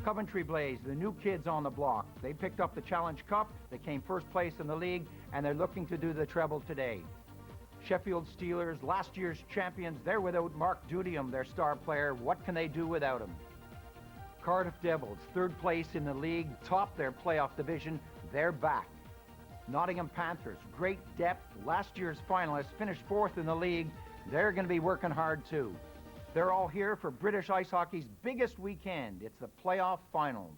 Coventry Blaze, the new kids on the block. They picked up the Challenge Cup, they came first place in the league, and they're looking to do the treble today. Sheffield Steelers, last year's champions, they're without Mark Dudium, their star player. What can they do without him? Cardiff Devils, third place in the league, top their playoff division, they're back. Nottingham Panthers, great depth, last year's finalists, finished fourth in the league. They're going to be working hard too. They're all here for British ice hockey's biggest weekend. It's the playoff finals.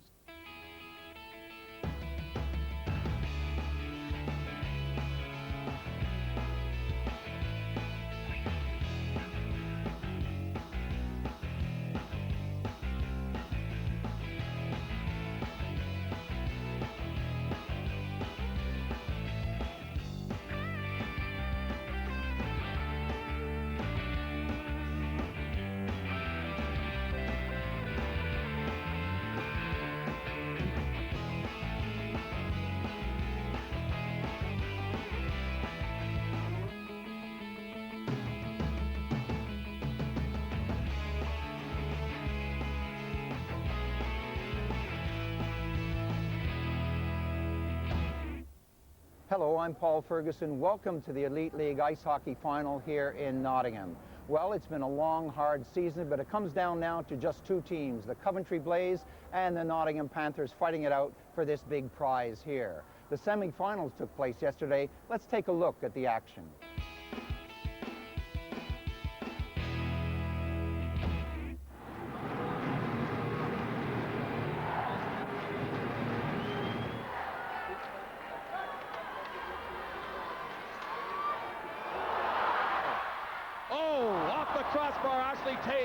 Hello, I'm Paul Ferguson. Welcome to the Elite League Ice Hockey Final here in Nottingham. Well, it's been a long, hard season, but it comes down now to just two teams, the Coventry Blaze and the Nottingham Panthers, fighting it out for this big prize here. The semi-finals took place yesterday. Let's take a look at the action.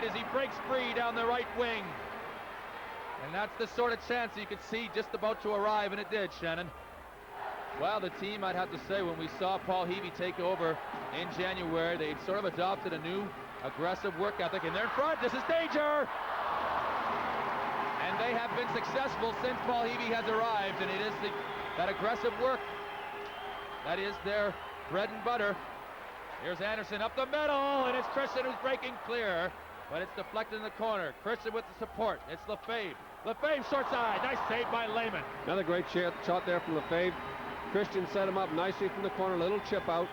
As he breaks free down the right wing. And that's the sort of chance you could see just about to arrive, and it did, Shannon. Well, the team, I'd have to say, when we saw Paul Heavey take over in January, they'd sort of adopted a new aggressive work ethic, and they're in front. This is danger! And they have been successful since Paul Heavey has arrived, and it is that aggressive work that is their bread and butter. Here's Anderson up the middle, and it's Christian who's breaking clear. But it's deflected in the corner. Christian with the support. It's Lefebvre. Lefebvre short side. Nice save by Lehman. Another great shot there from Lefebvre. Christian set him up nicely from the corner. Little chip out.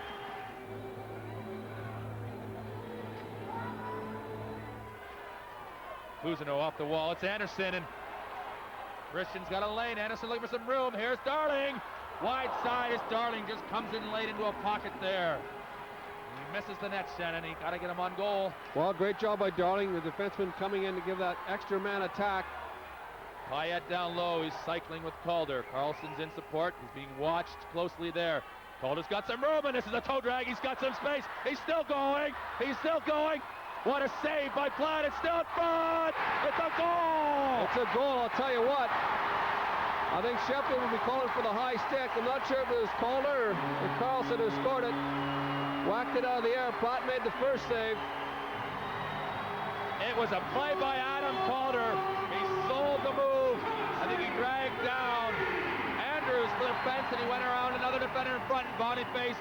Cousineau off the wall. It's Anderson, and Christian's got a lane. Anderson looking for some room. Here's Darling. Wide side is Darling. Just comes in late into a pocket there. He misses the net, Shannon. He got to get him on goal. Well, great job by Darling, the defenseman coming in to give that extra man attack. Payette down low. He's cycling with Calder. Carlson's in support. He's being watched closely there. Calder's got some room, and this is a toe drag. He's got some space. He's still going. He's still going. What a save by Platt. It's still in front. It's a goal. It's a goal, I'll tell you what. I think Sheffield will be calling for the high stick. I'm not sure if it was Calder or Carlson who scored it. Whacked it out of the air. Platt made the first save. It was a play by Adam Calder. He sold the move. I think he dragged down Andrews to the fence, and he went around another defender in front, and Boniface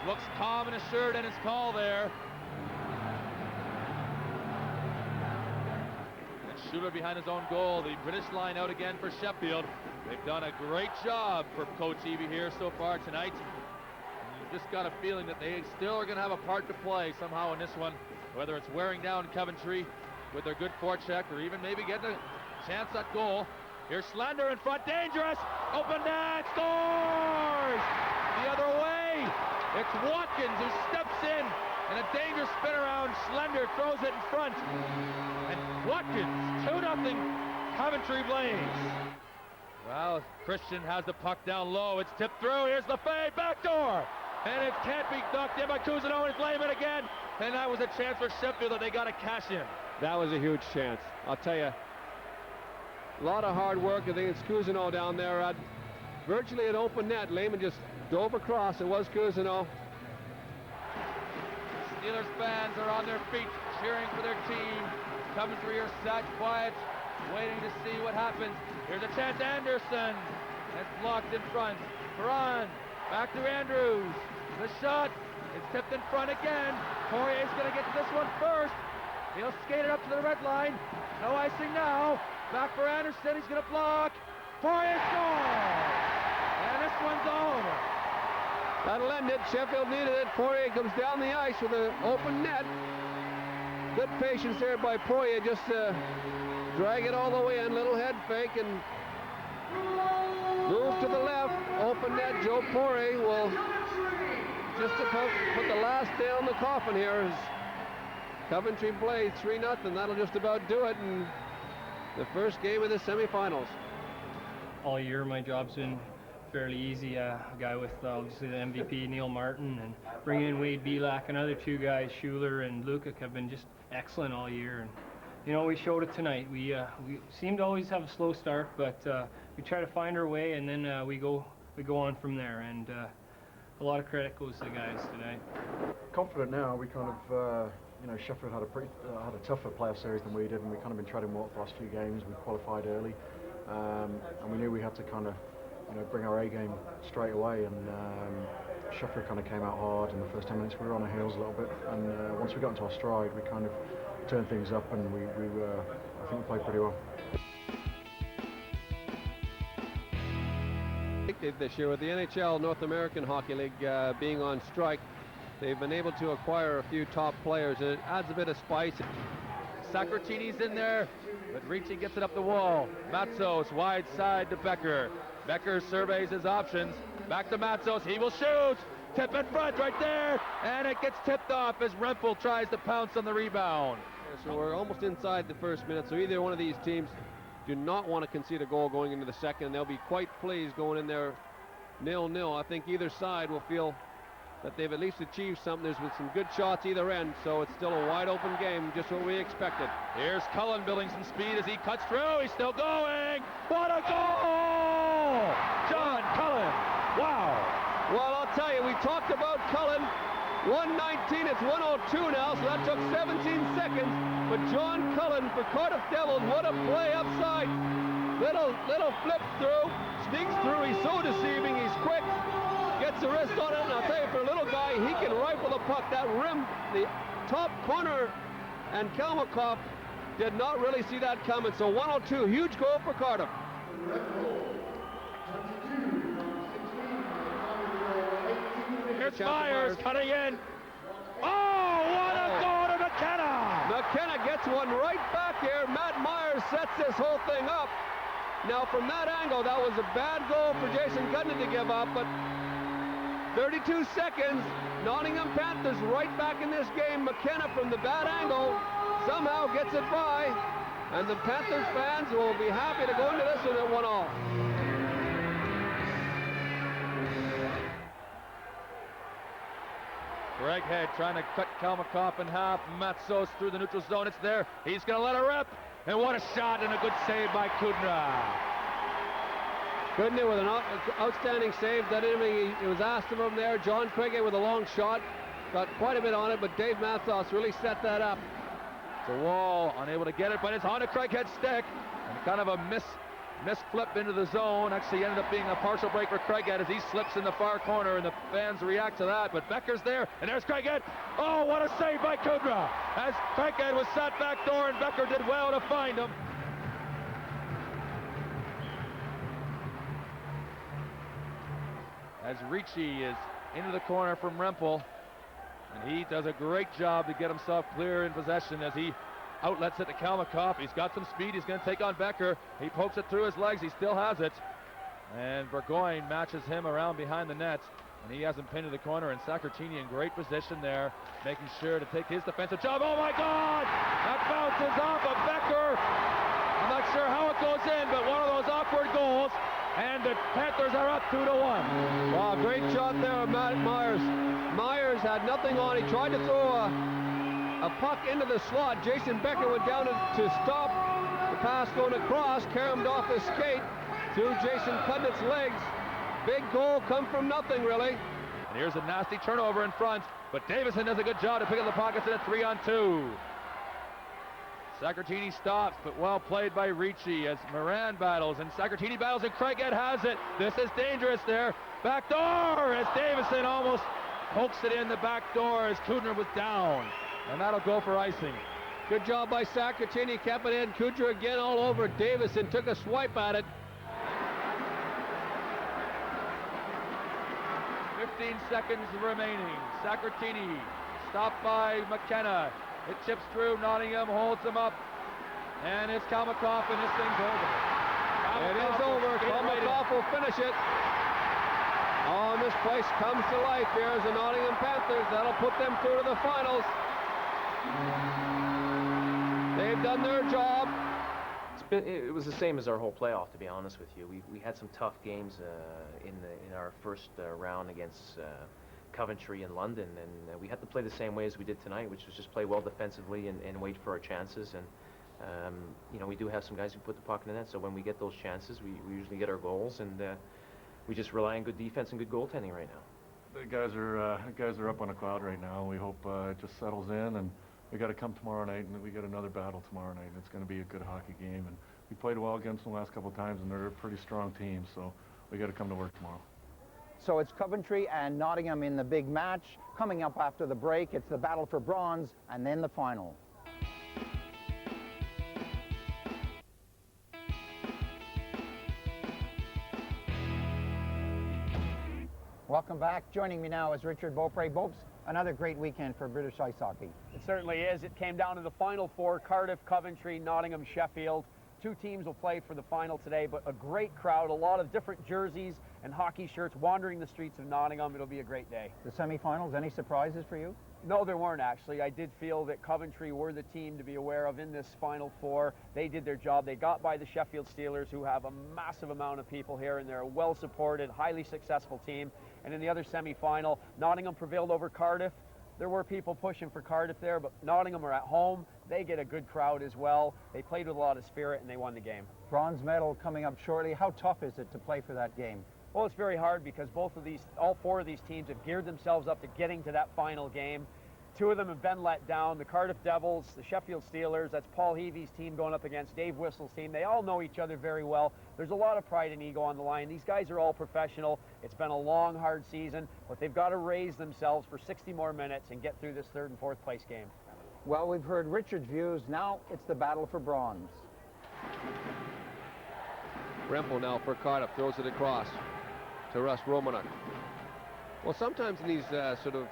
looks calm and assured in his call there. And Schuler behind his own goal. The British line out again for Sheffield. They've done a great job for Coach Heavey here so far tonight. Just got a feeling that they still are going to have a part to play somehow in this one, whether it's wearing down Coventry with their good forecheck or even maybe getting a chance at goal. Here's Slender in front, dangerous, open net, scores! The other way, it's Watkins who steps in a dangerous spin around. Slender throws it in front, and Watkins, 2-0 Coventry Blaze. Well, Christian has the puck down low, it's tipped through, here's Lefebvre, backdoor! And it can't be ducked in by Cousineau, and Lehman again. And that was a chance for Sheffield that they got to cash in. That was a huge chance. I'll tell you, a lot of hard work. I think it's Cousineau down there at virtually an open net. Lehman just dove across. It was Cousineau. Steelers fans are on their feet, cheering for their team. Coventry are sat quiet, waiting to see what happens. Here's a chance, Anderson. It's blocked in front. Perron, back to Andrews. The shot, it's tipped in front again. Poirier's going to get to this one first. He'll skate it up to the red line. No icing now. Back for Anderson. He's going to block. Poirier scores! And this one's over. That'll end it. Sheffield needed it. Poirier comes down the ice with an open net. Good patience there by Poirier, just drag it all the way in. Little head fake and move to the left. Open net. Joe Poirier will just about put the last nail in the coffin here as Coventry play 3-0. That'll just about do it in the first game of the semifinals. All year my job's been fairly easy. A guy with obviously the MVP Neil Martin, and bringing in Wade Belak and other two guys, Schuler and Lukic, have been just excellent all year. And you know, we showed it tonight. We seem to always have a slow start, but we try to find our way, and then we go on from there. And a lot of credit goes to the guys today. Confident now. We kind of you know, Sheffield had a tougher playoff series than we did, and we kind of been treading water the last few games. We qualified early, and we knew we had to kind of, you know, bring our A game straight away. And Sheffield kind of came out hard in the first 10 minutes. We were on our heels a little bit, and once we got into our stride, we kind of turned things up, and I think we played pretty well. This year with the NHL North American Hockey League being on strike, they've been able to acquire a few top players, and it adds a bit of spice. Saccartini's in there, but Ricci gets it up the wall. Matzos wide side to Becker. Becker surveys his options. Back to Matzos. He will shoot. Tip in front right there, and it gets tipped off as Rempel tries to pounce on the rebound. So we're almost inside the first minute, so either one of these teams do not want to concede a goal going into the second. They'll be quite pleased going in there 0-0. I think either side will feel that they've at least achieved something. There's been some good shots either end, so it's still a wide open game, just what we expected. Here's Cullen building some speed as he cuts through. He's still going. What a goal! John Cullen. Wow. Well, I'll tell you, we talked about Cullen. 1:19, it's 1:02 now, so that took 17 seconds. But John Cullen for Cardiff Devils, what a play upside. Little flip through, sneaks through. He's so deceiving. He's quick, gets the wrist on it, and I'll tell you, for a little guy, he can rifle the puck. That rim, the top corner, and Kalmakoff did not really see that coming. So 1:02, huge goal for Cardiff. Here's Myers cutting in. Oh, what a goal to McKenna! McKenna gets one right back here. Matt Myers sets this whole thing up. Now, from that angle, that was a bad goal for Jason Cudney to give up, but 32 seconds, Nottingham Panthers right back in this game. McKenna from the bad angle somehow gets it by, and the Panthers fans will be happy to go into this one at 1-all. Greg Head trying to cut Kalmakoff in half. Matzos through the neutral zone. It's there. He's going to let it rip. And what a shot and a good save by Kudra. Kudra with an outstanding save. That anything it was asked of him there. John Craigie with a long shot. Got quite a bit on it, but Dave Matzos really set that up. The wall unable to get it, but it's on a Craighead stick. And kind of a miss flip into the zone. Actually ended up being a partial break for Craighead as he slips in the far corner, and the fans react to that. But Becker's there, and there's Craighead. Oh, what a save by Kudra as Craighead was set back door, and Becker did well to find him. As Ricci is into the corner from Rempel, and he does a great job to get himself clear in possession as he outlets it to Kalmakoff. He's got some speed. He's going to take on Becker. He pokes it through his legs. He still has it. And Burgoyne matches him around behind the net. And he has him pinned to the corner. And Saccartini in great position there, making sure to take his defensive job. Oh, my God! That bounces off of Becker. I'm not sure how it goes in, but one of those awkward goals. And the Panthers are up 2-1. Wow, great shot there of Matt Myers. Myers had nothing on. He tried to throw a puck into the slot. Jason Becker went down to stop the pass going across, caromed off his skate through Jason Cudnett's legs. Big goal come from nothing, really. And here's a nasty turnover in front, but Davison does a good job to pick up the pockets in a 3-on-2. Saccartini stops, but well played by Ricci as Moran battles, and Saccartini battles, and Craighead has it. This is dangerous there. Back door as Davison almost pokes it in the back door as Kudner was down. And that'll go for icing. Good job by Sacratini, kept it in. Kudra again all over Davison, took a swipe at it. 15 seconds remaining. Sacratini stopped by McKenna. It chips through. Nottingham holds him up. And it's Kalmakoff, and this thing's over. It is over. Kalmakoff will finish it. Oh, and this place comes to life. Here's the Nottingham Panthers. That'll put them through to the finals. They've done their job. It was the same as our whole playoff, to be honest with you. We had some tough games in our first round against Coventry in London, and we had to play the same way as we did tonight, which was just play well defensively and wait for our chances. And you know, we do have some guys who put the puck in the net, so when we get those chances, we usually get our goals, and we just rely on good defense and good goaltending right now. The guys are up on a cloud right now. We hope it just settles in, and we got to come tomorrow night, and we got another battle tomorrow night. It's going to be a good hockey game, and we played well against them the last couple of times, and they're a pretty strong team, so we got to come to work tomorrow. So it's Coventry and Nottingham in the big match. Coming up after the break, it's the battle for bronze, and then the final. Welcome back. Joining me now is Richard Beaupre. Bopes, another great weekend for British ice hockey. It certainly is. It came down to the final four: Cardiff, Coventry, Nottingham, Sheffield. Two teams will play for the final today, but a great crowd, a lot of different jerseys and hockey shirts wandering the streets of Nottingham. It'll be a great day. The semifinals, any surprises for you? No, there weren't actually. I did feel that Coventry were the team to be aware of in this Final Four. They did their job. They got by the Sheffield Steelers, who have a massive amount of people here, and they're a well-supported, highly successful team. And in the other semi-final, Nottingham prevailed over Cardiff. There were people pushing for Cardiff there, but Nottingham are at home. They get a good crowd as well. They played with a lot of spirit, and they won the game. Bronze medal coming up shortly. How tough is it to play for that game? Well, it's very hard because all four of these teams have geared themselves up to getting to that final game. Two of them have been let down: the Cardiff Devils, the Sheffield Steelers. That's Paul Heavey's team going up against Dave Whistle's team. They all know each other very well. There's a lot of pride and ego on the line. These guys are all professional. It's been a long, hard season, but they've got to raise themselves for 60 more minutes and get through this third and fourth place game. Well, we've heard Richard's views. Now it's the battle for bronze. Rempel now for Cardiff, throws it across to Russ Romanuk. Well, sometimes in these sort of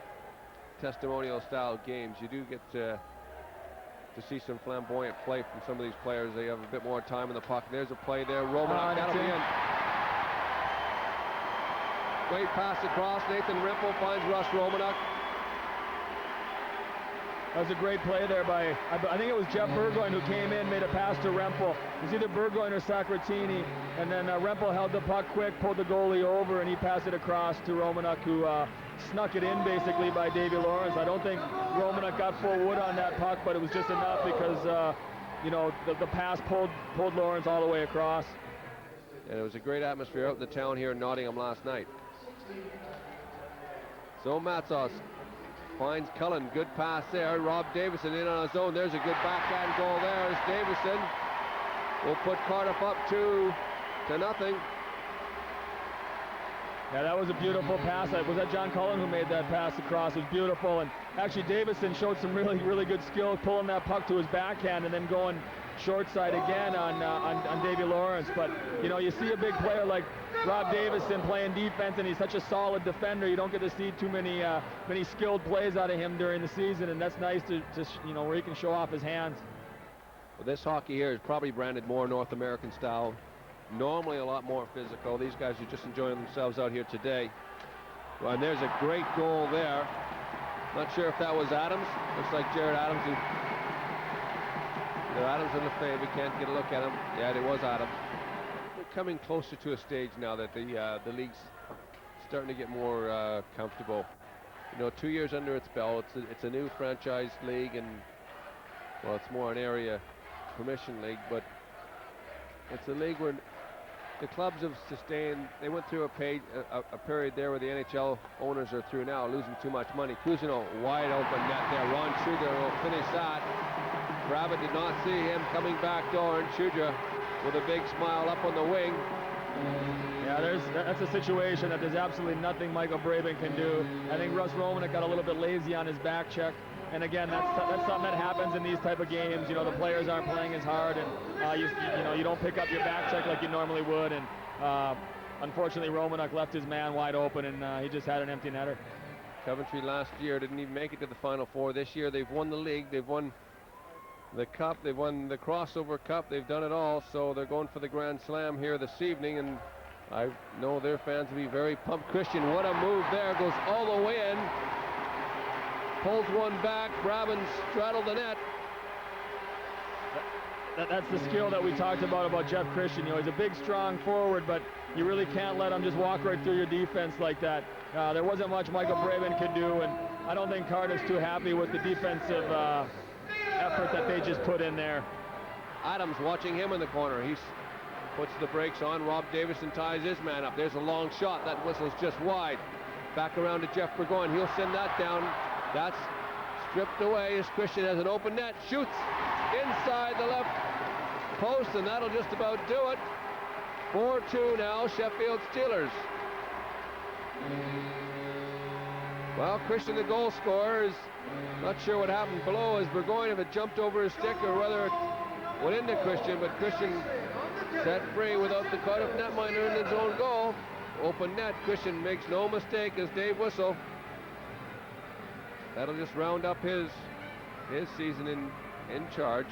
testimonial style games, you do get to see some flamboyant play from some of these players. They have a bit more time in the puck. There's a play there. Romanuk, that'll be in. Great pass across. Nathan Rempel finds Russ Romanuk. That was a great play there by, I think it was Jeff Burgoyne who came in, made a pass to Rempel. It was either Burgoyne or Sacratini, and then Rempel held the puck quick, pulled the goalie over, and he passed it across to Romanuk, who snuck it in basically by Davy Lawrence. I don't think Romanuk got full wood on that puck, but it was just enough because you know, the pass pulled Lawrence all the way across. And it was a great atmosphere out in the town here in Nottingham last night. So Matsos finds Cullen, good pass there. Rob Davison in on his own. There's a good backhand goal there. As Davison will put Cardiff up 2-0. Yeah, that was a beautiful pass. Was that John Cullen who made that pass across? It was beautiful. And actually Davison showed some really good skill, pulling that puck to his backhand and then going short side again on Davy Lawrence. But you know, you see a big player like Rob Davison playing defense, and he's such a solid defender. You don't get to see too many skilled plays out of him during the season, and that's nice to you know, where he can show off his hands. Well, this hockey here is probably branded more North American style. Normally a lot more physical. These guys are just enjoying themselves out here today. Well, and there's a great goal there. Not sure if that was Adams. Looks like Jared Adams. Adams in the fade. We can't get a look at him. Yeah, it was Adams. They're coming closer to a stage now that the league's starting to get more comfortable. You know, 2 years under its belt. It's a new franchise league, and well, it's more an area permission league, but it's a league where the clubs have sustained. They went through a period there where the NHL owners are through now, losing too much money. Cousineau, wide open net there. Ron Schuger will finish that. Rabbit did not see him coming back door, and Schuger with a big smile up on the wing. Yeah, that's a situation that there's absolutely nothing Michael Braben can do. I think Russ Romanuk got a little bit lazy on his back check, And again, that's something that happens in these type of games. You know, the players aren't playing as hard, and you don't pick up your back check like you normally would. And unfortunately, Romanuk left his man wide open, and he just had an empty netter. Coventry last year didn't even make it to the Final Four. This year they've won the league, they've won the cup, they've won the crossover cup, they've done it all, so they're going for the Grand Slam here this evening, and I know their fans will be very pumped. Christian, what a move there, goes all the way in, pulls one back, Brabham straddled the net. That's the skill that we talked about Jeff Christian. You know, he's a big, strong forward, but you really can't let him just walk right through your defense like that. There wasn't much Michael Brabham could do, and I don't think Cardiff's too happy with the defensive effort that they just put in there. Adams watching him in the corner. He puts the brakes on. Rob Davison ties his man up. There's a long shot. That whistle's just wide. Back around to Jeff Burgoyne. He'll send that down. That's stripped away as Christian has an open net. Shoots inside the left post, and that'll just about do it. 4-2 now, Sheffield Steelers. Well, Christian, the goal scorer, is not sure what happened below as Burgoyne, if it jumped over his stick or whether it went into Christian, but Christian set free without the Cardiff netminder in his own goal. Open net. Christian makes no mistake as Dave Whistle. That'll just round up his season in charge.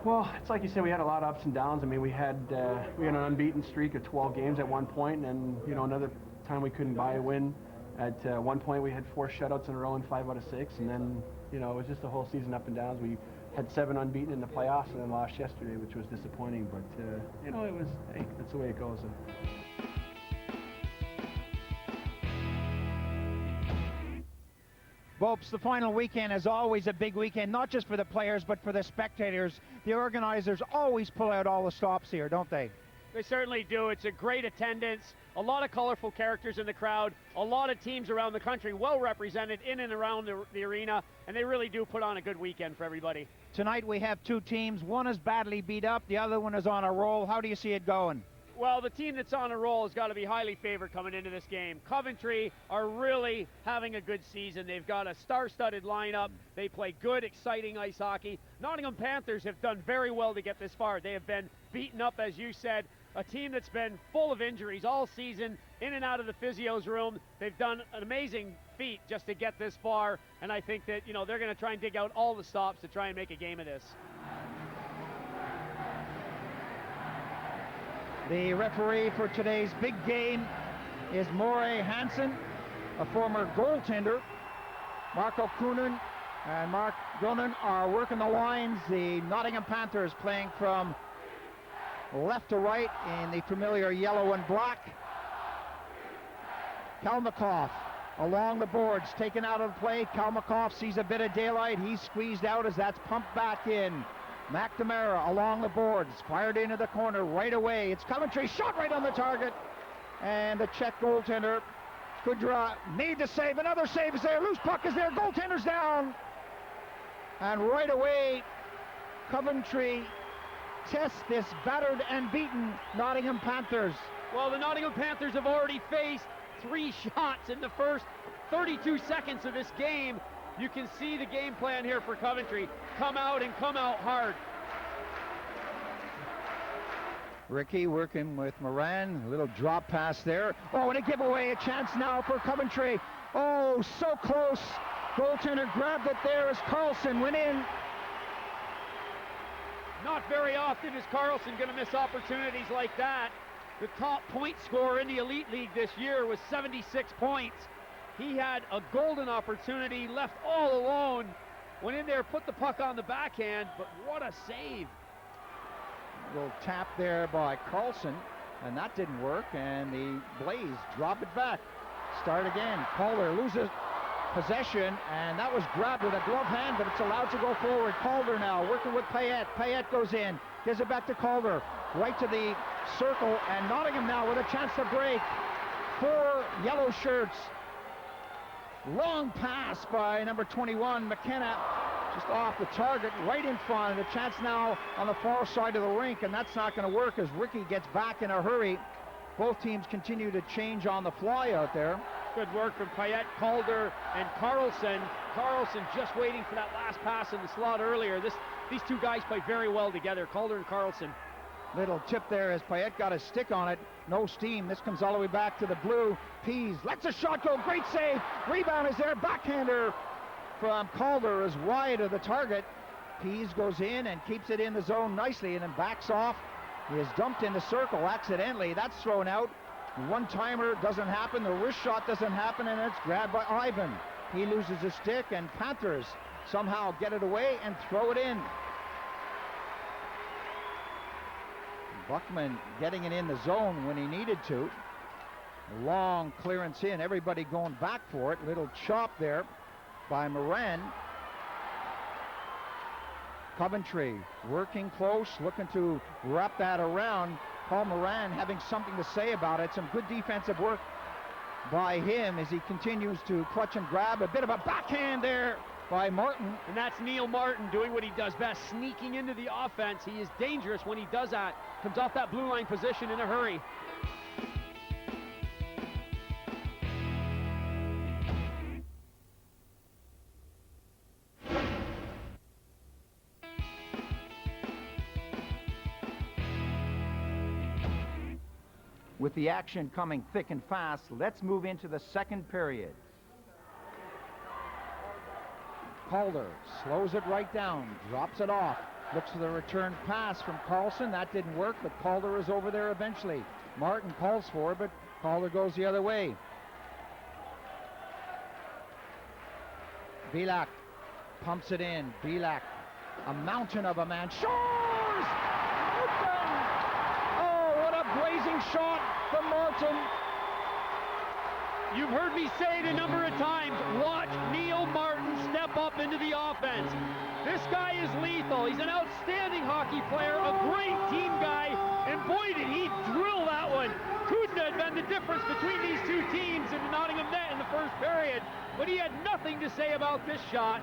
Well, it's like you said, we had a lot of ups and downs. I mean, we had an unbeaten streak of 12 games at one point, and you know, another time we couldn't buy a win. At one point, we had 4 shutouts in a row and 5 out of 6, and then you know, it was just a whole season up and downs. We had 7 unbeaten in the playoffs and then lost yesterday, which was disappointing. But you know, it was, hey, that's the way it goes. Bopes, the final weekend is always a big weekend, not just for the players, but for the spectators. The organizers always pull out all the stops here, don't they? They certainly do. It's a great attendance, a lot of colorful characters in the crowd, a lot of teams around the country well represented in and around the arena, and they really do put on a good weekend for everybody. Tonight we have 2 teams. One is badly beat up, the other one is on a roll. How do you see it going? Well, the team that's on a roll has got to be highly favored coming into this game. Coventry are really having a good season. They've got a star-studded lineup. They play good, exciting ice hockey. Nottingham Panthers have done very well to get this far. They have been beaten up, as you said. A team that's been full of injuries all season, in and out of the physio's room. They've done an amazing feat just to get this far, and I think that, you know, they're going to try and dig out all the stops to try and make a game of this. The referee for today's big game is Moray Hansen, a former goaltender. Marco Kunin and Mark Gunnan are working the lines. The Nottingham Panthers playing from left to right in the familiar yellow and black. Kalmakoff along the boards, taken out of play. Kalmakoff sees a bit of daylight. He's squeezed out as that's pumped back in. McNamara along the boards, fired into the corner right away. It's Coventry, shot right on the target. And the Czech goaltender, Kudra, made the save. Another save is there. Loose puck is there. Goaltender's down. And right away, Coventry test this battered and beaten Nottingham Panthers. Well, the Nottingham Panthers have already faced 3 shots in the first 32 seconds of this game. You can see the game plan here for Coventry. Come out and come out hard. Ricky working with Moran, a little drop pass there. Oh, and a giveaway, a chance now for Coventry. Oh, so close. Goaltender grabbed it there as Carlson went in. Not very often is Carlson going to miss opportunities like that. The top point scorer in the Elite League this year was 76 points. He had a golden opportunity, left all alone, went in there, put the puck on the backhand, but what a save. Little tap there by Carlson, and that didn't work, and the Blaze drop it back. Start again. Calder loses possession, and that was grabbed with a glove hand, but it's allowed to go forward. Calder now working with Payette. Payette goes in, gives it back to Calder, right to the circle, and Nottingham now with a chance to break. 4 yellow shirts. Long pass by number 21, McKenna, just off the target, right in front. And a chance now on the far side of the rink, and that's not going to work as Ricky gets back in a hurry. Both teams continue to change on the fly out there. Good work from Payette, Calder, and Carlson. Carlson just waiting for that last pass in the slot earlier. These two guys play very well together, Calder and Carlson. Little tip there as Payette got a stick on it. No steam. This comes all the way back to the blue. Pease lets a shot go. Great save. Rebound is there. Backhander from Calder is wide of the target. Pease goes in and keeps it in the zone nicely and then backs off. He is dumped in the circle accidentally. That's thrown out. One-timer doesn't happen. The wrist shot doesn't happen, and it's grabbed by Ivan. He loses a stick, and Panthers somehow get it away and throw it in. Buckman getting it in the zone when he needed to. A long clearance in, everybody going back for it. Little chop there by Moran. Coventry working close, looking to wrap that around. Paul Moran having something to say about it. Some good defensive work by him as he continues to clutch and grab. A bit of a backhand there by Martin. And that's Neil Martin doing what he does best, sneaking into the offense. He is dangerous when he does that. Comes off that blue line position in a hurry. With the action coming thick and fast, let's move into the second period. Calder slows it right down, drops it off, looks for the return pass from Carlson. That didn't work, but Calder is over there eventually. Martin calls for it, but Calder goes the other way. Bilak pumps it in. Bilak, a mountain of a man. Shores! Open! Oh, what a blazing shot from Martin. You've heard me say it a number of times, watch Neil Martin step up into the offense. This guy is lethal. He's an outstanding hockey player, a great team guy, and boy did he drill that one. Couldn't have been the difference between these two teams in the Nottingham net in the first period, but he had nothing to say about this shot.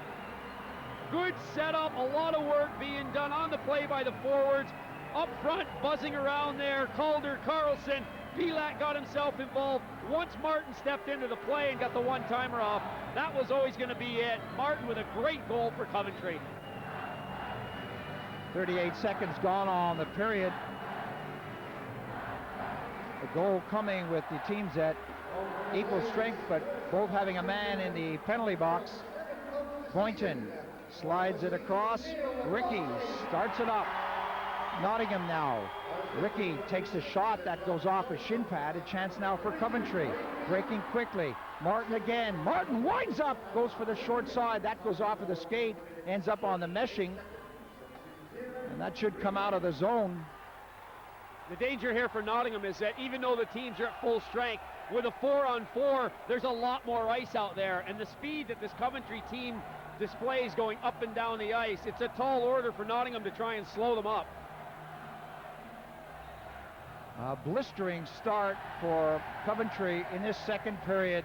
Good setup, a lot of work being done on the play by the forwards. Up front, buzzing around there, Calder, Carlson. Bilak got himself involved. Once Martin stepped into the play and got the one-timer off, that was always going to be it. Martin with a great goal for Coventry. 38 seconds gone on the period. The goal coming with the teams at equal strength, but both having a man in the penalty box. Boynton slides it across. Ricky starts it up. Nottingham now. Ricky takes a shot that goes off a shin pad. A chance now for Coventry. Breaking quickly. Martin again. Martin winds up. Goes for the short side. That goes off of the skate. Ends up on the meshing. And that should come out of the zone. The danger here for Nottingham is that even though the teams are at full strength, with a 4-on-4, there's a lot more ice out there. And the speed that this Coventry team displays going up and down the ice, it's a tall order for Nottingham to try and slow them up. A blistering start for Coventry in this second period.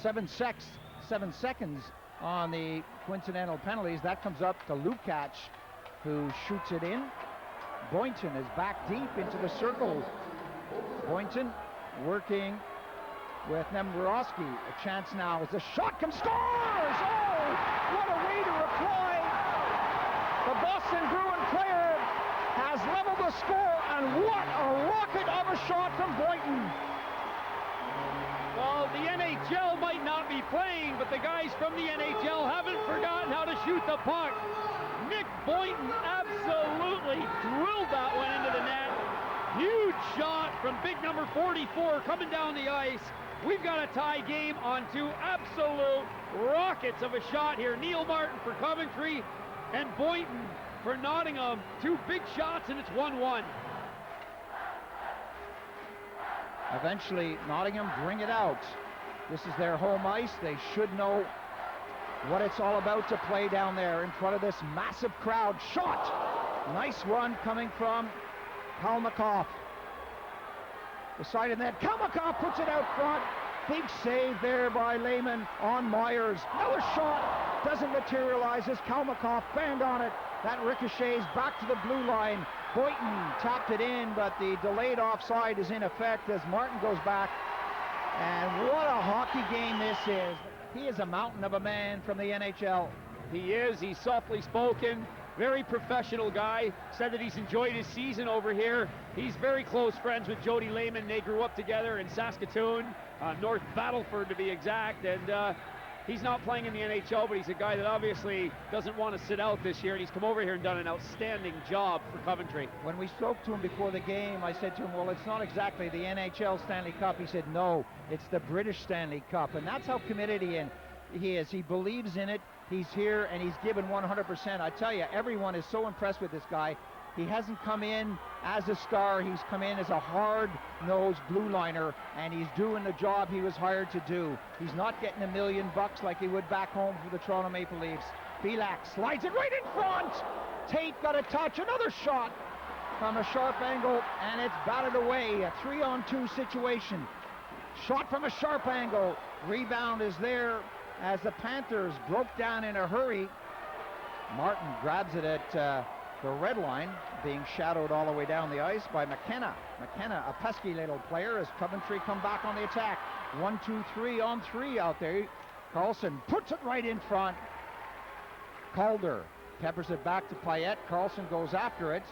7 seconds on the coincidental penalties. That comes up to Lukács, who shoots it in. Boynton is back deep into the circle. Boynton working with Nembrowski. A chance now as the shot comes, scores! Oh, what a way to reply. The Boston Bruin player has leveled the score, and what a rocket of a shot from Boynton. Well, the NHL might not be playing, but the guys from the NHL haven't forgotten how to shoot the puck. Nick Boynton absolutely drilled that one into the net. Huge shot from big number 44 coming down the ice. We've got a tie game on two absolute rockets of a shot here. Neil Martin for Coventry and Boynton for Nottingham. Two big shots, and it's 1-1. Eventually, Nottingham bring it out. This is their home ice. They should know what it's all about to play down there in front of this massive crowd. Shot! Nice run coming from Kalmakoff. The side of the net. Kalmakoff puts it out front. Big save there by Lehman on Myers. Another shot doesn't materialize as Kalmakoff banged on it. That ricochets back to the blue line. Boynton tapped it in, but the delayed offside is in effect as Martin goes back. And what a hockey game this is. He is a mountain of a man from the NHL. He is. He's softly spoken, very professional guy. Said that he's enjoyed his season over here. He's very close friends with Jody Lehman. They grew up together in Saskatoon, North Battleford to be exact. And he's not playing in the NHL, but he's a guy that obviously doesn't want to sit out this year. And he's come over here and done an outstanding job for Coventry. When we spoke to him before the game, I said to him, well, it's not exactly the NHL Stanley Cup. He said, no, it's the British Stanley Cup. And that's how committed he is. He believes in it. He's here, and he's given 100%. I tell you, everyone is so impressed with this guy. He hasn't come in as a star. He's come in as a hard-nosed blue liner, and he's doing the job he was hired to do. He's not getting $1 million like he would back home for the Toronto Maple Leafs. Belak slides it right in front. Tate got a touch. Another shot from a sharp angle, and it's batted away. A 3-on-2 situation. Shot from a sharp angle. Rebound is there as the Panthers broke down in a hurry. Martin grabs it at the red line, being shadowed all the way down the ice by McKenna. McKenna, a pesky little player, as Coventry come back on the attack. 1-2-3 on 3 out there. Carlson puts it right in front. Calder peppers it back to Payette. Carlson goes after it.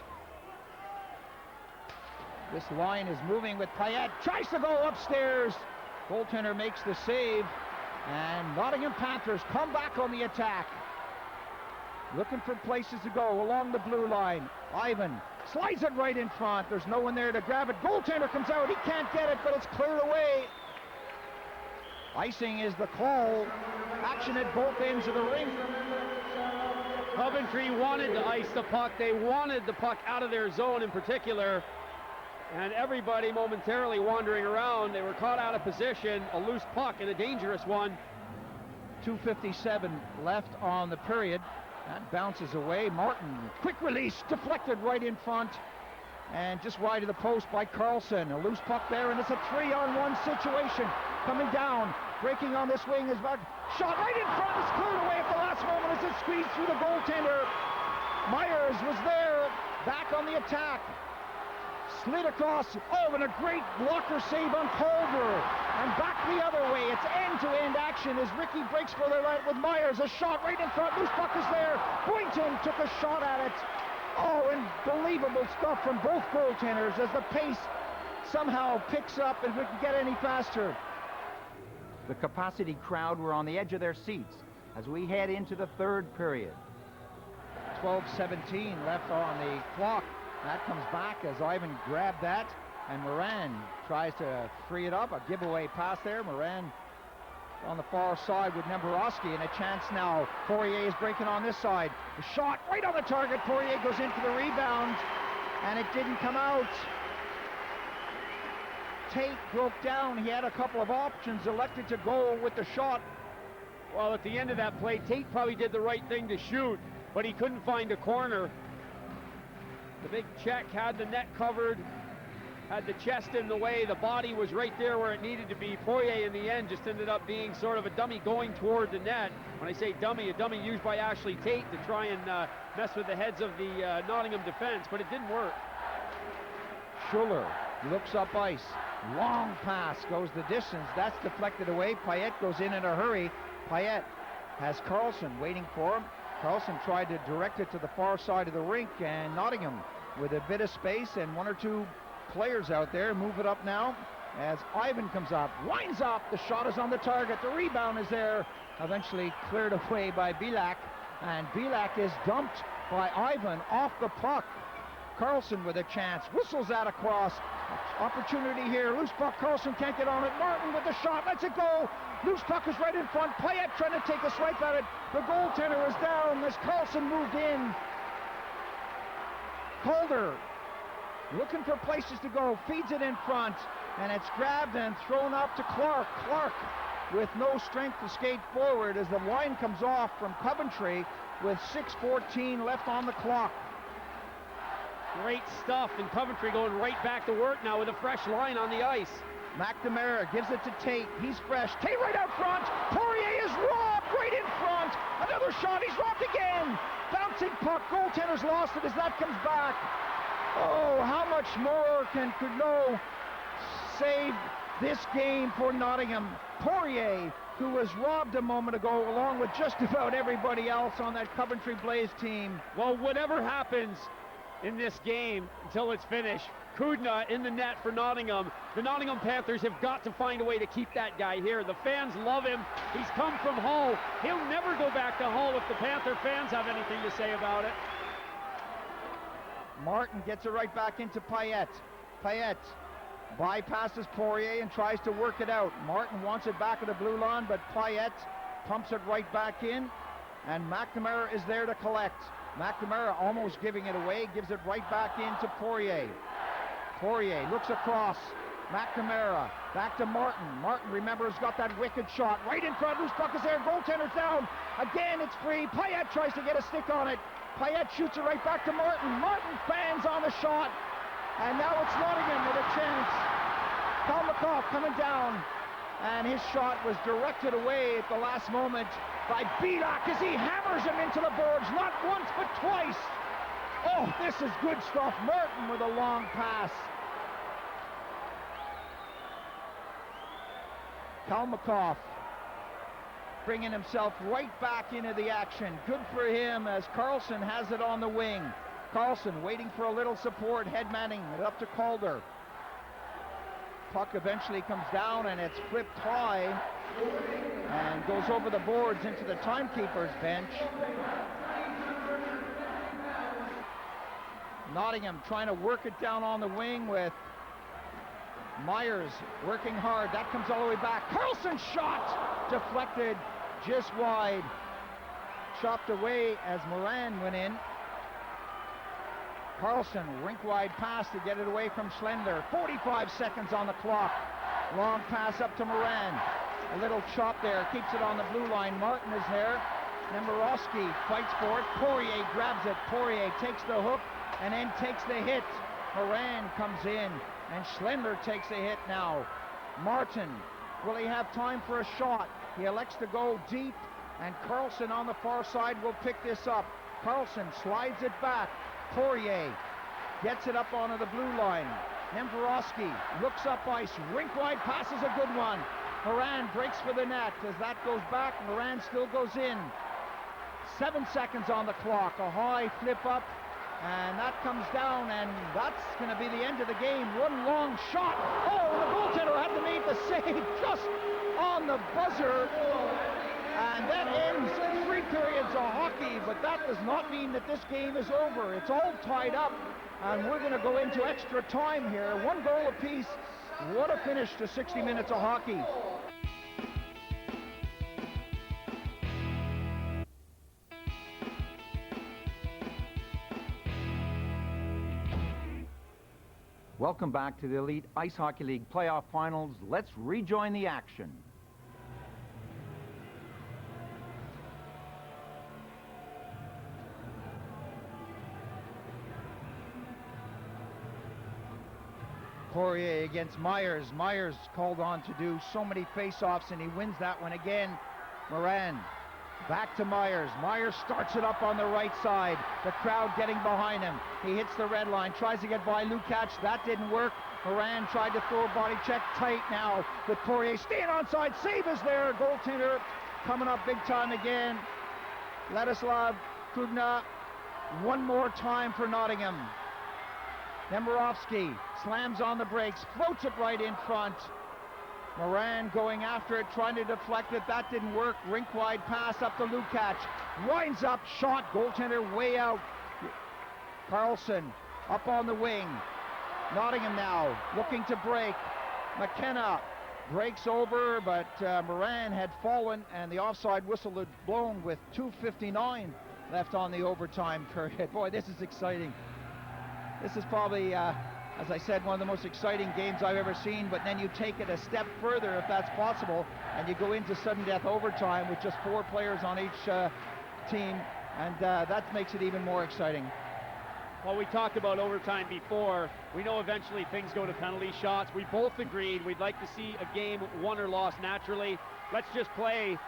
This line is moving with Payette. Tries to go upstairs. Goaltender makes the save. And Nottingham Panthers come back on the attack. Looking for places to go along the blue line. Ivan slides it right in front. There's no one there to grab it. Goaltender comes out. He can't get it, but it's cleared away. Icing is the call. Action at both ends of the ring. Coventry wanted to ice the puck. They wanted the puck out of their zone in particular. And everybody momentarily wandering around. They were caught out of position. A loose puck and a dangerous one. 2:57 left on the period. That bounces away. Martin, quick release, deflected right in front. And just wide of the post by Carlson. A loose puck there, and it's a 3-on-1 situation. Coming down, breaking on this wing is about shot right in front. It's cleared away at the last moment as it squeezed through the goaltender. Myers was there, back on the attack. Slid across, and a great blocker save on Calder. And back the other way. It's end-to-end action as Ricky breaks for the right with Myers. A shot right in front. Loose puck is there. Boynton took a shot at it. Oh, unbelievable stuff from both goaltenders as the pace somehow picks up and we can get any faster. The capacity crowd were on the edge of their seats as we head into the third period. 12:17 left on the clock. That comes back as Ivan grabbed that, and Moran tries to free it up. A giveaway pass there. Moran on the far side with Nemborowski, and a chance now. Poirier is breaking on this side. The shot right on the target. Poirier goes in for the rebound, and it didn't come out. Tate broke down. He had a couple of options, elected to go with the shot. Well, at the end of that play, Tate probably did the right thing to shoot, but he couldn't find a corner. The big check had the net covered, had the chest in the way, the body was right there where it needed to be. Poirier in the end just ended up being sort of a dummy going toward the net. When I say dummy, a dummy used by Ashley Tate to try and mess with the heads of the Nottingham defense, but it didn't work. Schuller looks up ice. Long pass goes the distance. That's deflected away. Payette goes in a hurry. Payette has Carlson waiting for him. Carlson tried to direct it to the far side of the rink, and Nottingham with a bit of space and one or two players out there move it up now as Ivan comes up, winds up, the shot is on the target, the rebound is there, eventually cleared away by Belak, and Belak is dumped by Ivan off the puck. Carlson with a chance, whistles that across, opportunity here, loose puck, Carlson can't get on it, Martin with the shot, lets it go, loose puck is right in front, Payette trying to take a swipe at it, the goaltender is down as Carlson moved in. Calder looking for places to go, feeds it in front, and it's grabbed and thrown up to Clark. Clark with no strength to skate forward as the line comes off from Coventry with 6:14 left on the clock. Great stuff, and Coventry going right back to work now with a fresh line on the ice. McNamara gives it to Tate. He's fresh. Tate right out front. Poirier is robbed right in front. Another shot. He's robbed again. Bouncing puck. Goaltender's lost it as that comes back. Oh, how much more can Cournot save this game for Nottingham? Poirier who was robbed a moment ago, along with just about everybody else on that Coventry Blaze team. Well, whatever happens in this game until it's finished, Kudna in the net for Nottingham. The Nottingham Panthers have got to find a way to keep that guy here. The fans love him. He's come from Hull. He'll never go back to Hull if the Panther fans have anything to say about it. Martin gets it right back into Payet. Payet bypasses Poirier and tries to work it out. Martin wants it back at the blue line, but Payet pumps it right back in, and McNamara is there to collect. McNamara almost giving it away, gives it right back into Poirier. Poirier looks across. McNamara back to Martin. Martin, remember, has got that wicked shot right in front. Loose puck is there. Goaltender's down. Again, it's free. Payet tries to get a stick on it. Payet shoots it right back to Martin. Martin bangs on the shot. And now it's Nottingham with a chance. Kalmakov coming down. And his shot was directed away at the last moment by Bilak as he hammers him into the boards. Not once, but twice. Oh, this is good stuff. Martin with a long pass. Kalmakov bringing himself right back into the action. Good for him as Carlson has it on the wing. Carlson waiting for a little support, headmanning it up to Calder. Puck eventually comes down and it's flipped high and goes over the boards into the timekeeper's bench. Nottingham trying to work it down on the wing with Myers working hard. That comes all the way back. Carlson's shot deflected just wide. Chopped away as Moran went in. Carlson, rink-wide pass to get it away from Schlender. 45 seconds on the clock. Long pass up to Moran. A little chop there, keeps it on the blue line. Martin is there. Nemorowski fights for it. Poirier grabs it. Poirier takes the hook and then takes the hit. Moran comes in and Schlender takes a hit now. Martin, will he have time for a shot? He elects to go deep, and Carlson on the far side will pick this up. Carlson slides it back. Poirier gets it up onto the blue line. Nemorowski looks up ice. Rink-wide pass is a good one. Moran breaks for the net. As that goes back, Moran still goes in. 7 seconds on the clock. A high flip up, and that comes down, and that's going to be the end of the game. One long shot. Oh, the goaltender had to make the save just on the buzzer. And that ends 3 periods of hockey, but that does not mean that this game is over. It's all tied up, and we're going to go into extra time here. 1 goal apiece. What a finish to 60 minutes of hockey. Welcome back to the Elite Ice Hockey League playoff finals. Let's rejoin the action. Poirier against Myers. Myers called on to do so many face-offs, and he wins that one again. Moran back to Myers. Myers starts it up on the right side. The crowd getting behind him. He hits the red line, tries to get by Lukács. That didn't work. Moran tried to throw a body check tight now with Poirier staying onside. Save is there. Goaltender coming up big time again. Ladislav Kudna. One more time for Nottingham. Nemorowski slams on the brakes, floats it right in front. Moran going after it, trying to deflect it. That didn't work. Rink-wide pass up to Lukács. Winds up, shot, goaltender way out. Carlson up on the wing. Nottingham now looking to break. McKenna breaks over, but Moran had fallen, and the offside whistle had blown with 2:59 left on the overtime period. Boy, this is exciting. This is probably, as I said, one of the most exciting games I've ever seen, but then you take it a step further, if that's possible, and you go into sudden death overtime with just 4 players on each team, and that makes it even more exciting. Well, we talked about overtime before. We know eventually things go to penalty shots. We both agreed we'd like to see a game won or lost naturally. Let's just play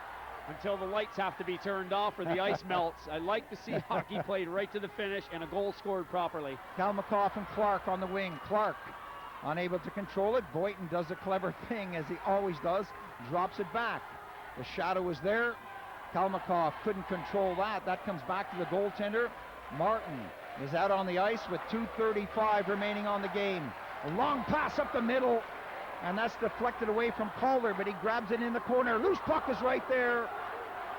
until the lights have to be turned off or the ice melts. I like to see hockey played right to the finish and a goal scored properly. Kalmakov and Clark on the wing. Clark unable to control it. Boyton does a clever thing, as he always does, drops it back. The shadow was there. Kalmakoff couldn't control that. That comes back to the goaltender. Martin is out on the ice with 2:35 remaining on the game. A long pass up the middle, and that's deflected away from Calder, but he grabs it in the corner. Loose puck is right there.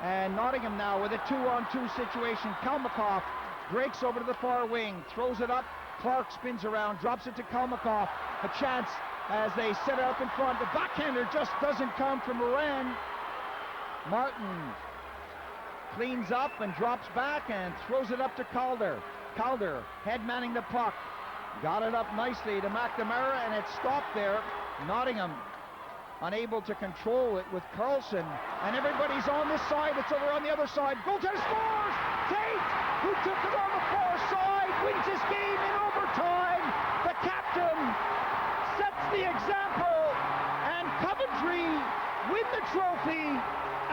And Nottingham now with a 2-on-2 situation. Kalmakoff breaks over to the far wing, throws it up. Clark spins around, drops it to Kalmakoff. A chance as they set it up in front. The backhander just doesn't come from Moran. Martin cleans up and drops back and throws it up to Calder. Calder head manning the puck. Got it up nicely to McNamara, and it stopped there. Nottingham unable to control it with Carlson, and everybody's on this side. It's over on the other side. Goaltender scores! Tate, who took it on the far side, wins this game in overtime. The captain sets the example, and Coventry win the trophy.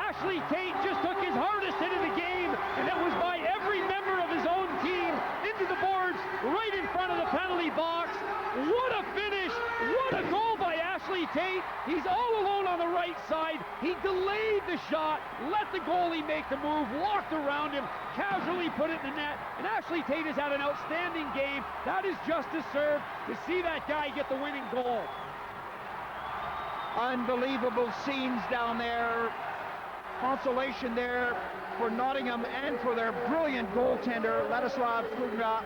Ashley Tate just took his hardest hit of the game, and it was by every member of his own team into the boards right in front of the penalty box. What a finish! What a goal by Ashley Tate! He's all alone on the right side. He delayed the shot, let the goalie make the move, walked around him, casually put it in the net, and Ashley Tate has had an outstanding game. That is just deserved to see that guy get the winning goal. Unbelievable scenes down there. Consolation there for Nottingham and for their brilliant goaltender, Ladislav Kugna.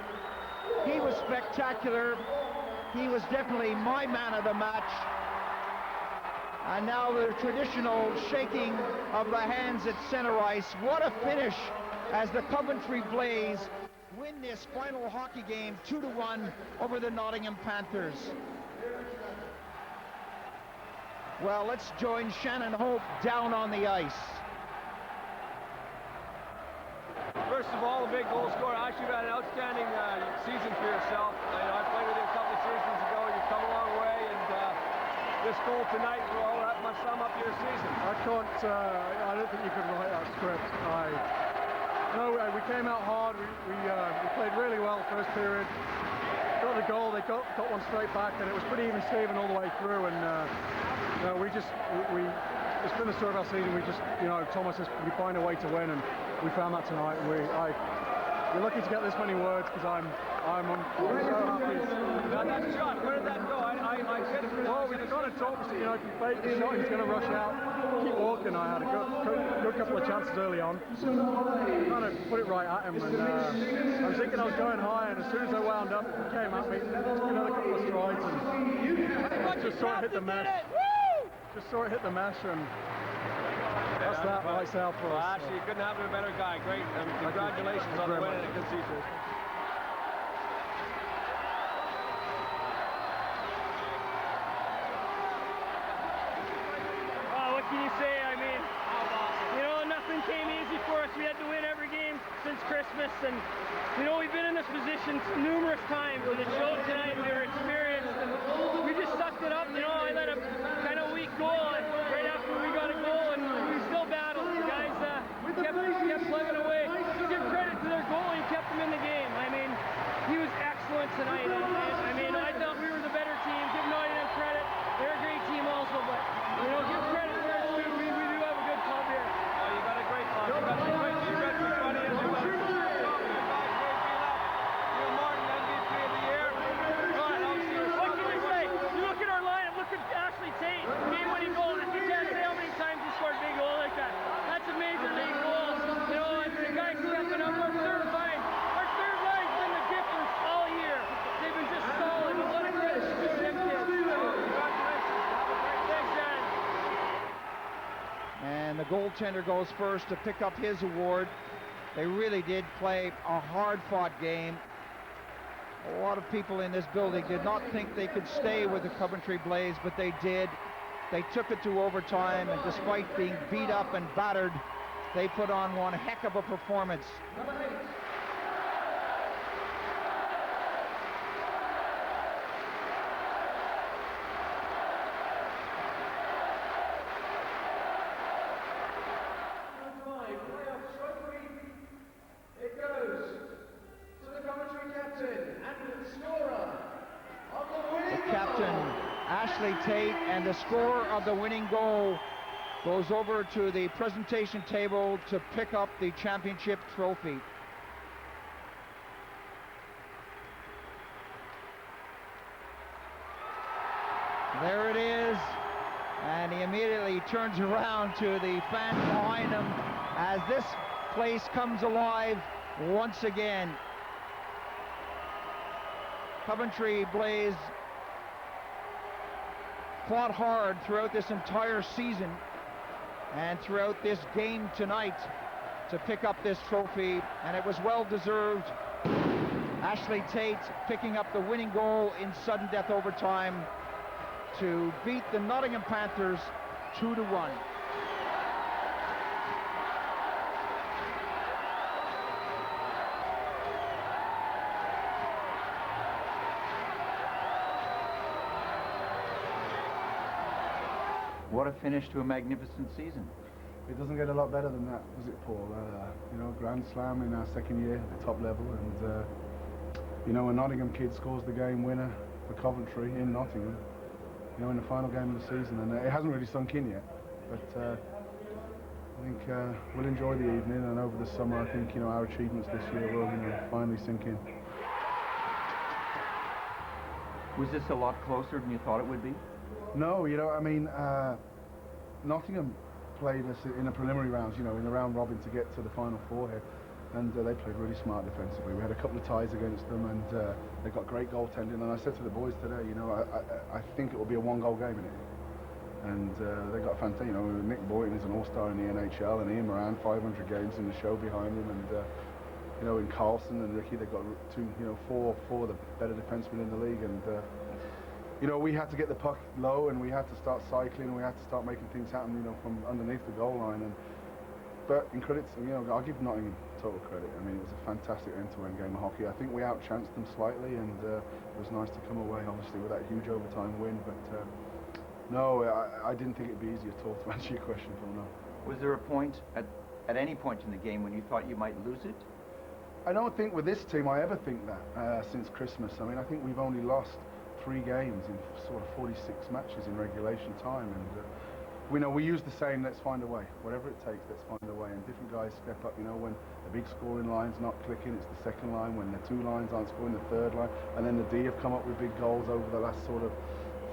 He was spectacular. He was definitely my man of the match. And now the traditional shaking of the hands at center ice. What a finish as the Coventry Blaze win this final hockey game 2-1 over the Nottingham Panthers. Well, let's join Shannon Hope down on the ice. First of all, a big goal scorer. Actually, you've had an outstanding season for yourself. I played with you a couple of seasons ago. You've come a long way, and this goal tonight, well, that must sum up your season. I don't think you could write that script. We came out hard. We played really well first period. Got the goal. They got one straight back, and it was pretty even Steven all the way through. And it's been the story of our season. We just, Thomas says we find a way to win, and we found that tonight. We're lucky to get this many words because I'm so happy. Now that shot, where did that go? I get it. Well, we got to talk. If you fake the shot, he's going to rush out. Keep walking. I had a good couple of chances early on. Kind of put it right at him, and I was thinking I was going high, and as soon as I wound up, he came at me. Took another couple of strides, and just saw it hit the mesh. Just saw it hit the mesh, and that's that lights out for us. Actually, you couldn't have a better guy. Great, and congratulations on the win and a good season. What can you say? I mean, nothing came easy for us. We had to win every game since Christmas, and we've been in this position numerous times, and it showed tonight. We were experienced, and we just sucked it up. I let a kind of weak goal right after we got a goal, and we still battled. The guys kept plugging away. Give credit to their goalie, he kept them in the game. I mean, he was excellent tonight. I thought we were the better team. Give Nottingham credit. They're a great team also, but give credit where it's due. We do have a good club here. Oh, you got a great club. You got some great money in the club. Martin, MVP of the year. What can you say? You look at our lineup. Look at Ashley Tate. Game-winning goal. You can't say how many times he scored a big goal like that. That's a major league goal. And the guys stepping up. Our third line's been the difference all year. They've been just solid. And what a credit to them kids. Thanks, Dan. And the goaltender goes first to pick up his award. They really did play a hard-fought game. A lot of people in this building did not think they could stay with the Coventry Blaze, but they did. They took it to overtime, and despite being beat up and battered, they put on one heck of a performance. It goes to the Coventry captain and scorer of the winning The captain, Ashley Tate, and the scorer of the winning goal, goes over to the presentation table to pick up the championship trophy. There it is, and he immediately turns around to the fans behind him as this place comes alive once again. Coventry Blaze fought hard throughout this entire season and throughout this game tonight to pick up this trophy, and it was well deserved. Ashley Tate picking up the winning goal in sudden death overtime to beat the Nottingham Panthers 2-1. What a finish to a magnificent season. It doesn't get a lot better than that, does it, Paul? You know, Grand Slam in our second year at the top level, and you know, a Nottingham kid scores the game winner for Coventry in Nottingham, you know, in the final game of the season, and it hasn't really sunk in yet, but I think we'll enjoy the evening, and over the summer I think, you know, our achievements this year will, you know, finally sink in. Was this a lot closer than you thought it would be? No, you know, I mean, Nottingham played us in the preliminary rounds, you know, in the round robin to get to the final four here, and they played really smart defensively. We had a couple of ties against them, and they got great goaltending, and I said to the boys today, you know, I think it will be a one-goal game in it. And they got fantastic, you know, Nick Boynton is an all-star in the EIHL, and Ian Moran, 500 games in the show behind him, and you know, in Carlson and Ricky, they've got four of the better defensemen in the league, and you know, we had to get the puck low, and we had to start cycling, and we had to start making things happen, you know, from underneath the goal line. But in credit, you know, I'll give Nottingham total credit. I mean, it was a fantastic end-to-end game of hockey. I think we outchanced them slightly, and it was nice to come away, obviously, with that huge overtime win. But no, I didn't think it'd be easy at all, to answer your question, Phil. No. Was there a point at any point in the game when you thought you might lose it? I don't think with this team I ever think that since Christmas. I mean, I think we've only lost 3 games in sort of 46 matches in regulation time, and we know we use the saying, let's find a way, whatever it takes, let's find a way, and different guys step up. You know, when the big scoring line's not clicking, it's the second line. When the 2 lines aren't scoring, the third line, and then the D have come up with big goals over the last sort of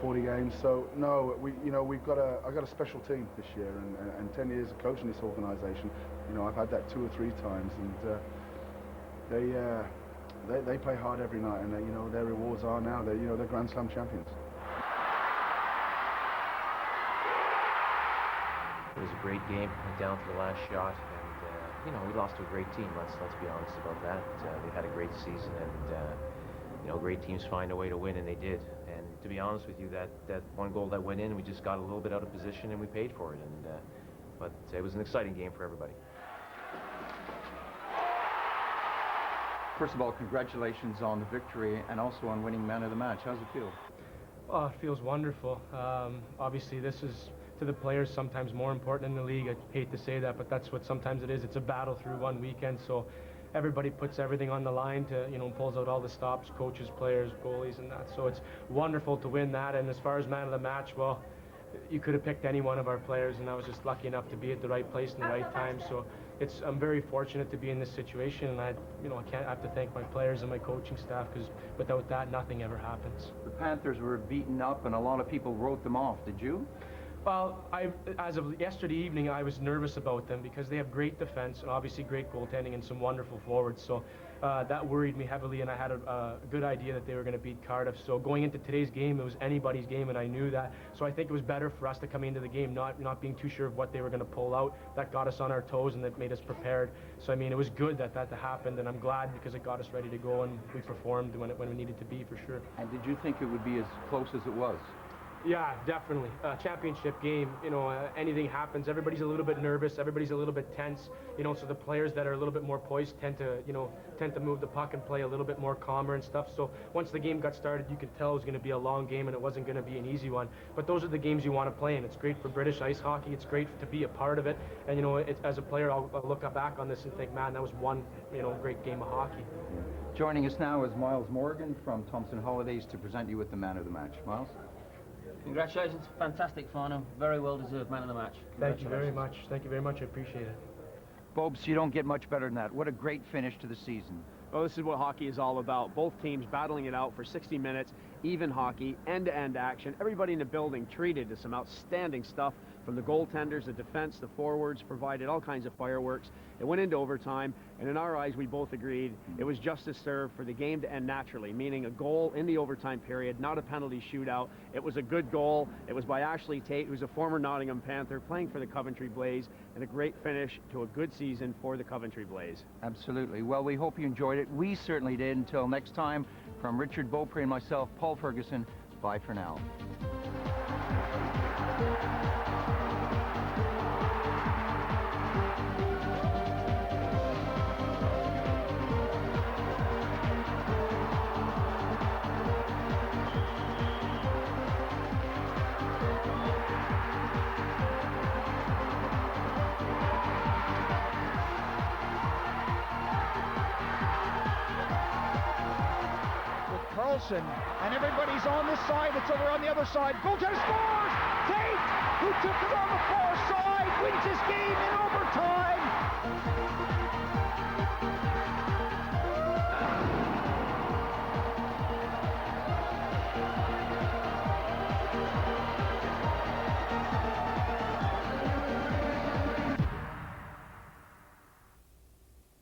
40 games. So no, I've got a special team this year, and 10 years of coaching this organisation, you know, I've had that 2 or 3 times, and they play hard every night, and you know, their rewards are now they're Grand Slam champions. It was a great game, went down to the last shot, and you know, we lost to a great team. Let's be honest about that. They've had a great season, and you know, great teams find a way to win, and they did. And to be honest with you, that one goal that went in, we just got a little bit out of position, and we paid for it. And but it was an exciting game for everybody. First of all, congratulations on the victory and also on winning man of the match. How's it feel? Oh, it feels wonderful. Obviously, this is, to the players, sometimes more important in the league. I hate to say that, but that's what sometimes it is. It's a battle through one weekend, so everybody puts everything on the line to, you know, pulls out all the stops, coaches, players, goalies, and that. So it's wonderful to win that. And as far as man of the match, well, you could have picked any one of our players, and I was just lucky enough to be at the right place in the right time. So I'm very fortunate to be in this situation, and I have to thank my players and my coaching staff, because without that, nothing ever happens. The Panthers were beaten up, and a lot of people wrote them off. Did you? Well, as of yesterday evening, I was nervous about them because they have great defense and obviously great goaltending and some wonderful forwards. So that worried me heavily, and I had a good idea that they were going to beat Cardiff. So going into today's game, it was anybody's game, and I knew that. So I think it was better for us to come into the game not being too sure of what they were going to pull out. That got us on our toes, and that made us prepared. So I mean, it was good that happened, and I'm glad because it got us ready to go, and we performed when we needed to be, for sure. And did you think it would be as close as it was? Yeah, definitely. Championship game, you know, anything happens. Everybody's a little bit nervous. Everybody's a little bit tense, you know, so the players that are a little bit more poised tend to move the puck and play a little bit more calmer and stuff. So once the game got started, you could tell it was going to be a long game, and it wasn't going to be an easy one. But those are the games you want to play in. It's great for British ice hockey. It's great to be a part of it. And, you know, as a player, I'll look back on this and think, man, that was one, you know, great game of hockey. Yeah. Joining us now is Miles Morgan from Thompson Holidays to present you with the man of the match. Miles? Congratulations, fantastic final, very well deserved man of the match. Thank you very much. Thank you very much. I appreciate it. Bobes, you don't get much better than that. What a great finish to the season. Well, this is what hockey is all about. Both teams battling it out for 60 minutes, even hockey, end-to-end action. Everybody in the building treated to some outstanding stuff, from the goaltenders, the defense, the forwards, provided all kinds of fireworks. It went into overtime, and in our eyes, we both agreed it was justice served for the game to end naturally, meaning a goal in the overtime period, not a penalty shootout. It was a good goal. It was by Ashley Tate, who's a former Nottingham Panther, playing for the Coventry Blaze, and a great finish to a good season for the Coventry Blaze. Absolutely. Well, we hope you enjoyed it. We certainly did. Until next time, from Richard Beaupre and myself, Paul Ferguson, bye for now. And everybody's on this side, it's over on the other side. Goaltender scores! Tate, who took it on the far side, wins this game in overtime!